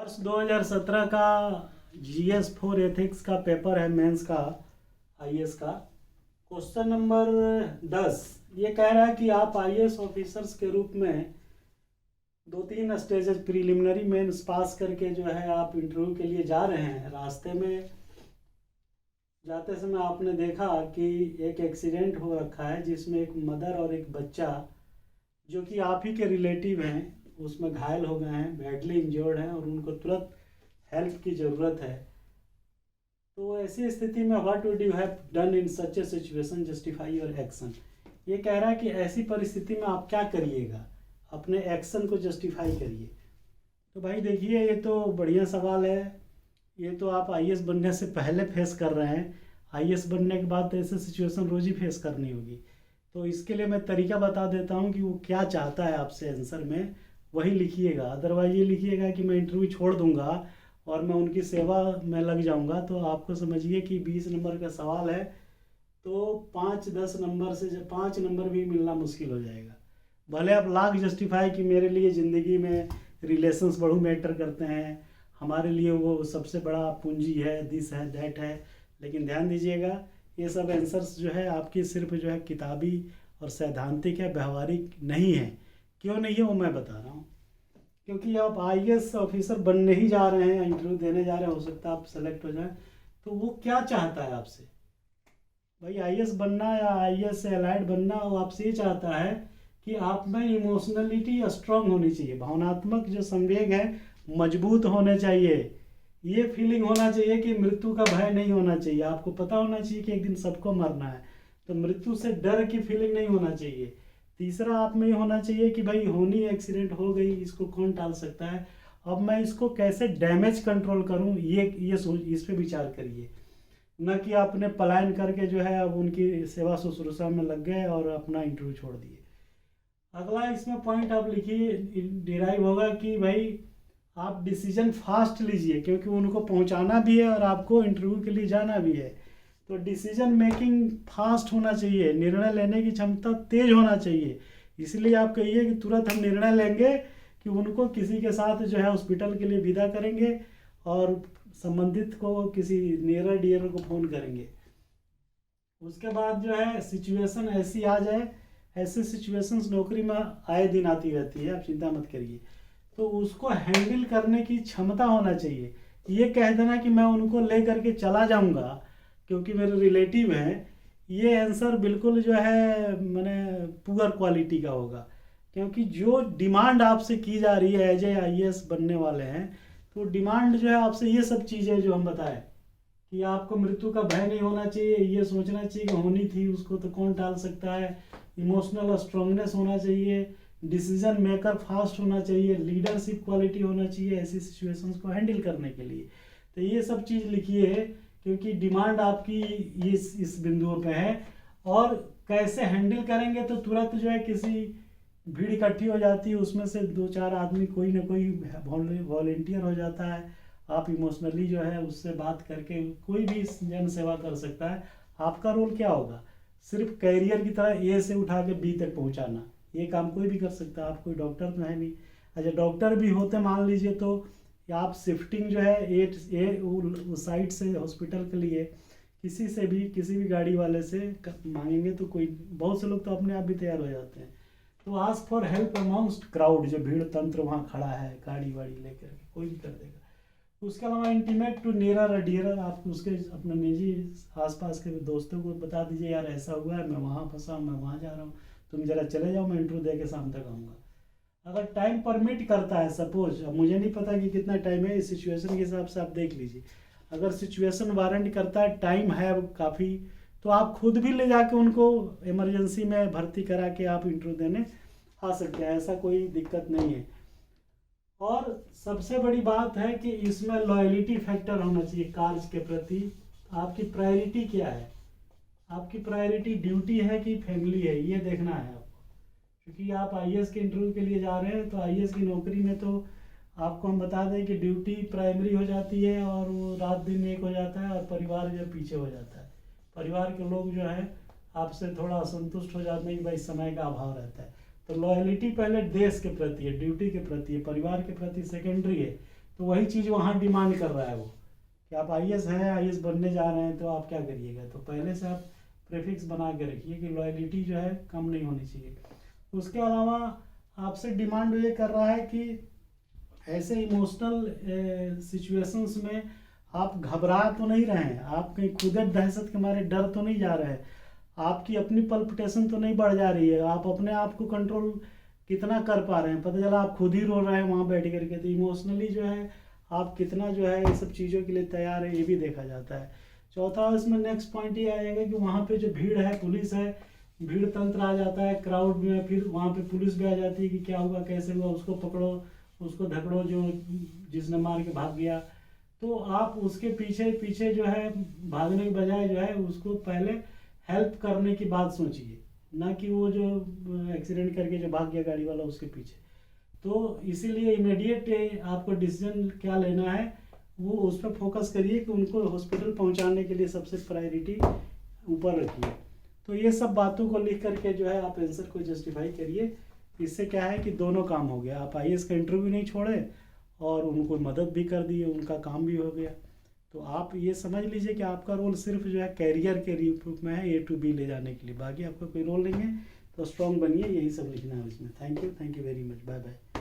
वर्ष 2017 का GS4 ethics का पेपर है मेंस का आईएएस का। क्वेश्चन नंबर 10 ये कह रहा है कि आप आईएएस ऑफिसर्स के रूप में 2-3 स्टेजेस प्रीलिमिनरी मेंस पास करके जो है आप इंटरव्यू के लिए जा रहे हैं। रास्ते में जाते समय आपने देखा कि एक एक्सीडेंट हो रखा है जिसमें एक मदर और एक बच्चा जो कि आप ही के रिलेटिव हैं उसमें घायल हो गए हैं, बैडली इंजर्ड हैं और उनको तुरंत हेल्प की ज़रूरत है। तो ऐसी स्थिति में what would you have done in such A situation, justify your action. ये कह रहा है कि ऐसी परिस्थिति में आप क्या करिएगा, अपने एक्शन को जस्टिफाई करिए। तो भाई देखिए, ये तो बढ़िया सवाल है। ये तो आप आईएएस बनने से पहले फेस कर रहे हैं, आईएएस बनने के बाद तो ऐसे सिचुएशन रोज़ ही फेस करनी होगी। तो इसके लिए मैं तरीका बता देता हूँ कि वो क्या चाहता है आपसे आंसर में, वही लिखिएगा। अदरवाइज ये लिखिएगा कि मैं इंटरव्यू छोड़ दूंगा और मैं उनकी सेवा में लग जाऊंगा, तो आपको समझिए कि 20 नंबर का सवाल है तो 5-10 नंबर से 5 नंबर भी मिलना मुश्किल हो जाएगा। भले आप लाख जस्टिफाई कि मेरे लिए ज़िंदगी में रिलेशंस बढ़ू मैटर करते हैं, हमारे लिए वो सबसे बड़ा पूंजी है, दिस है दैट है, लेकिन ध्यान दीजिएगा ये सब आंसर्स जो है आपकी सिर्फ जो है किताबी और सैद्धांतिक है, व्यवहारिक नहीं है। क्यों नहीं है वो मैं बता रहा हूँ। क्योंकि आप आईएएस ऑफिसर बनने ही जा रहे हैं, इंटरव्यू देने जा रहे हैं, हो सकता है आप सेलेक्ट हो जाएं। तो वो क्या चाहता है आपसे, भाई आईएएस बनना या आईएएस से अलाइड बनना, वो आपसे ये चाहता है कि आप में इमोशनलिटी स्ट्रांग होनी चाहिए, भावनात्मक जो संवेग है मजबूत होने चाहिए। ये फीलिंग होना चाहिए कि मृत्यु का भय नहीं होना चाहिए। आपको पता होना चाहिए कि एक दिन सबको मरना है, तो मृत्यु से डर की फीलिंग नहीं होना चाहिए। तीसरा आप में ये होना चाहिए कि भाई होनी एक्सीडेंट हो गई, इसको कौन टाल सकता है, अब मैं इसको कैसे डैमेज कंट्रोल करूं, ये सोच, इस पे विचार करिए। न कि आपने पलायन करके जो है अब उनकी सेवा शुश्रूषा में लग गए और अपना इंटरव्यू छोड़ दिए। अगला इसमें पॉइंट आप लिखिए, डिराइव होगा कि भाई आप डिसीजन फास्ट लीजिए, क्योंकि उनको पहुंचाना भी है और आपको इंटरव्यू के लिए जाना भी है। तो डिसीजन मेकिंग फास्ट होना चाहिए, निर्णय लेने की क्षमता तेज होना चाहिए। इसलिए आप कहिए कि तुरंत हम निर्णय लेंगे कि उनको किसी के साथ जो है हॉस्पिटल के लिए विदा करेंगे और संबंधित को किसी नियर डियर को फ़ोन करेंगे। उसके बाद जो है सिचुएशन ऐसी आ जाए, ऐसी सिचुएशंस नौकरी में आए दिन आती रहती है, आप चिंता मत करिए। तो उसको हैंडल करने की क्षमता होना चाहिए। ये कह देना कि मैं उनको ले करके चला जाऊंगा क्योंकि मेरे रिलेटिव हैं, ये आंसर बिल्कुल जो है मैंने पुअर क्वालिटी का होगा। क्योंकि जो डिमांड आपसे की जा रही है एज ए आईएएस बनने वाले हैं, तो डिमांड जो है आपसे ये सब चीज़ें जो हम बताएं कि आपको मृत्यु का भय नहीं होना चाहिए, ये सोचना चाहिए कि होनी थी उसको तो कौन टाल सकता है, इमोशनल स्ट्रांगनेस होना चाहिए, डिसीजन मेकर फास्ट होना चाहिए, लीडरशिप क्वालिटी होना चाहिए ऐसी सिचुएशंस को हैंडल करने के लिए। तो ये सब चीज़ लिखिए, क्योंकि डिमांड आपकी ये इस बिंदुओं पे है। और कैसे हैंडल करेंगे, तो तुरंत जो है किसी भीड़ इकट्ठी हो जाती है, उसमें से 2-4 आदमी कोई ना कोई वॉलेंटियर हो जाता है, आप इमोशनली जो है उससे बात करके कोई भी जन सेवा कर सकता है। आपका रोल क्या होगा, सिर्फ कैरियर की तरह ए से उठा के बी तक पहुंचाना, ये काम कोई भी कर सकता है। आप कोई डॉक्टर तो है नहीं। अच्छा डॉक्टर भी होते मान लीजिए, तो आप शिफ्टिंग जो है ए साइड से हॉस्पिटल के लिए किसी से भी, किसी भी गाड़ी वाले से मांगेंगे तो कोई, बहुत से लोग तो अपने आप भी तैयार हो जाते हैं। तो ask for help amongst crowd, जो भीड़ तंत्र वहाँ खड़ा है गाड़ी वाड़ी लेकर के, कोई भी कर देगा। उसके अलावा इंटीमेट टू नियरर डियरर, आप उसके अपने निजी आसपास के दोस्तों को बता दीजिए, यार ऐसा हुआ है, मैं वहाँ फंसा हूँ, मैं वहाँ जा रहा हूँ, तुम जरा चले जाओ, मैं इंटरव्यू दे के शाम तक आऊँगा। अगर टाइम परमिट करता है, सपोज, अब मुझे नहीं पता कि कितना टाइम है, इस सिचुएशन के हिसाब से आप देख लीजिए। अगर सिचुएशन वारंट करता है, टाइम है काफ़ी, तो आप खुद भी ले जाके उनको इमरजेंसी में भर्ती करा के आप इंटरव्यू देने आ सकते हैं, ऐसा कोई दिक्कत नहीं है। और सबसे बड़ी बात है कि इसमें लॉयलिटी फैक्टर होना चाहिए कार्य के प्रति। आपकी प्रायोरिटी क्या है, आपकी प्रायोरिटी ड्यूटी है कि फैमिली है, ये देखना है आपको। क्योंकि आप आईएएस के इंटरव्यू के लिए जा रहे हैं, तो आईएएस की नौकरी में तो आपको हम बता दें कि ड्यूटी प्राइमरी हो जाती है और वो रात दिन एक हो जाता है, और परिवार जो पीछे हो जाता है। परिवार के लोग जो है आपसे थोड़ा असंतुष्ट हो जाते हैं कि भाई समय का अभाव रहता है। तो लॉयलिटी पहले देश के प्रति है, ड्यूटी के प्रति है, परिवार के प्रति सेकेंडरी है। तो वही चीज़ वहाँ डिमांड कर रहा है वो कि आप आईएएस हैं, आईएएस बनने जा रहे हैं, तो आप क्या करिएगा। तो पहले से आप प्रीफिक्स बना के रखिए कि लॉयल्टी जो है कम नहीं होनी चाहिए। उसके अलावा आपसे डिमांड ये कर रहा है कि ऐसे इमोशनल सिचुएशंस में आप घबरा तो नहीं रहे हैं, आप कहीं खुद दहशत के मारे डर तो नहीं जा रहे हैं, आपकी अपनी पल्पिटेशन तो नहीं बढ़ जा रही है, आप अपने आप को कंट्रोल कितना कर पा रहे हैं। पता चला आप खुद ही रो रहे हैं वहाँ बैठ करके, तो इमोशनली जो है आप कितना जो है ये सब चीज़ों के लिए तैयार है, ये भी देखा जाता है। चौथा इसमें नेक्स्ट पॉइंट ये आएगा कि वहाँ पे जो भीड़ है, पुलिस है, भीड़ तंत्र आ जाता है क्राउड में, फिर वहाँ पे पुलिस भी आ जाती है कि क्या हुआ, कैसे हुआ, उसको पकड़ो, उसको धकड़ो, जो जिसने मार के भाग गया। तो आप उसके पीछे पीछे जो है भागने के बजाय जो है उसको पहले हेल्प करने की बात सोचिए, ना कि वो जो एक्सीडेंट करके जो भाग गया गाड़ी वाला उसके पीछे। तो इसीलिए इमीडिएट आपको डिसीजन क्या लेना है वो उस पर फोकस करिए कि उनको हॉस्पिटल पहुंचाने के लिए सबसे प्रायोरिटी ऊपर रखिए। तो ये सब बातों को लिख करके जो है आप आंसर को जस्टिफाई करिए। इससे क्या है कि दोनों काम हो गया, आप आईएएस का इंटरव्यू नहीं छोड़े और उनको मदद भी कर दिए, उनका काम भी हो गया। तो आप ये समझ लीजिए कि आपका रोल सिर्फ जो है कैरियर के रूप में है A to B ले जाने के लिए, बाकी आपका कोई रोल नहीं है। तो स्ट्रॉन्ग बनिए, यही सब लिखना है इसमें। Thank you very much, bye bye.